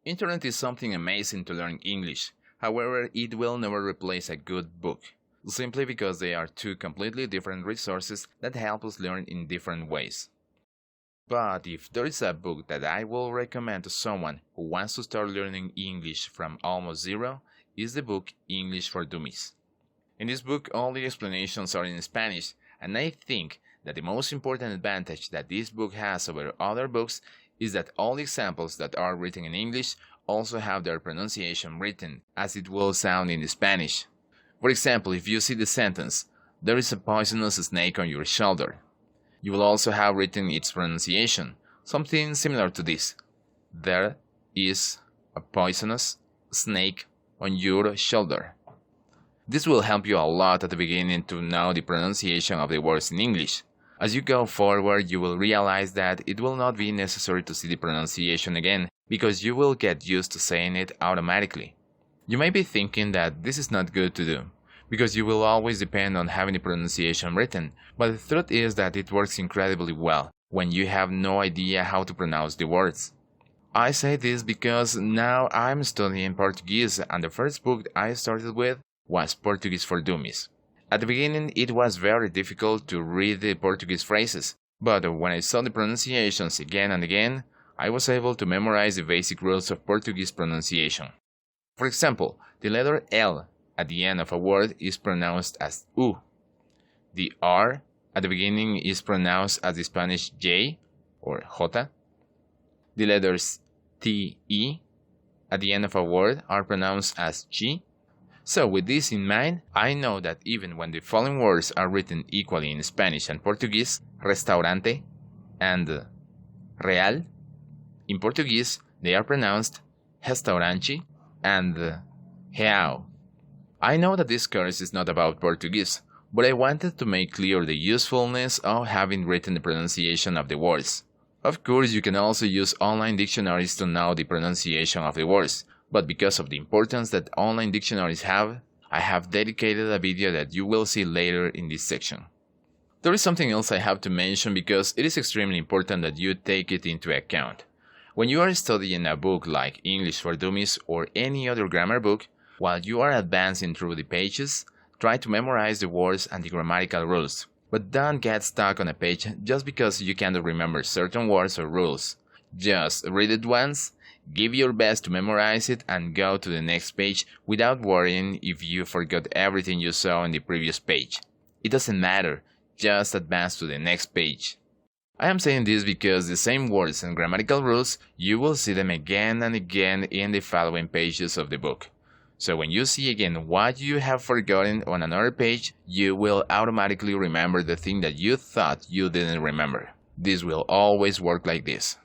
Internet is something amazing to learn English. However, it will never replace a good book, simply because they are two completely different resources that help us learn in different ways. But if there is a book that I will recommend to someone who wants to start learning English from almost zero, is the book English for Dummies. In this book, all the explanations are in Spanish, and I think that the most important advantage that this book has over other books is that all the examples that are written in English also have their pronunciation written as it will sound in Spanish. For example, if you see the sentence, "There is a poisonous snake on your shoulder," you will also have written its pronunciation, something similar to this: "There is a poisonous snake on your shoulder." This will help you a lot at the beginning to know the pronunciation of the words in English. As you go forward, you will realize that it will not be necessary to see the pronunciation again, because you will get used to saying it automatically. You may be thinking that this is not good to do, because you will always depend on having the pronunciation written, but the truth is that it works incredibly well when you have no idea how to pronounce the words. I say this because now I'm studying Portuguese, and the first book I started with was Portuguese for Dummies. At the beginning, it was very difficult to read the Portuguese phrases, but when I saw the pronunciations again and again, I was able to memorize the basic rules of Portuguese pronunciation. For example, the letter L at the end of a word is pronounced as U. The R at the beginning is pronounced as the Spanish J or J. The letters T, E at the end of a word are pronounced as G. So with this in mind, I know that even when the following words are written equally in Spanish and Portuguese, restaurante and real, in Portuguese they are pronounced restaurante and real. I know that this course is not about Portuguese, but I wanted to make clear the usefulness of having written the pronunciation of the words. Of course, you can also use online dictionaries to know the pronunciation of the words, but because of the importance that online dictionaries have, I have dedicated a video that you will see later in this section. There is something else I have to mention because it is extremely important that you take it into account. When you are studying a book like English for Dummies or any other grammar book, while you are advancing through the pages, try to memorize the words and the grammatical rules. But don't get stuck on a page just because you cannot remember certain words or rules. Just read it once, give your best to memorize it, and go to the next page without worrying if you forgot everything you saw in the previous page. It doesn't matter, just advance to the next page. I am saying this because the same words and grammatical rules, you will see them again and again in the following pages of the book. So when you see again what you have forgotten on another page, you will automatically remember the thing that you thought you didn't remember. This will always work like this.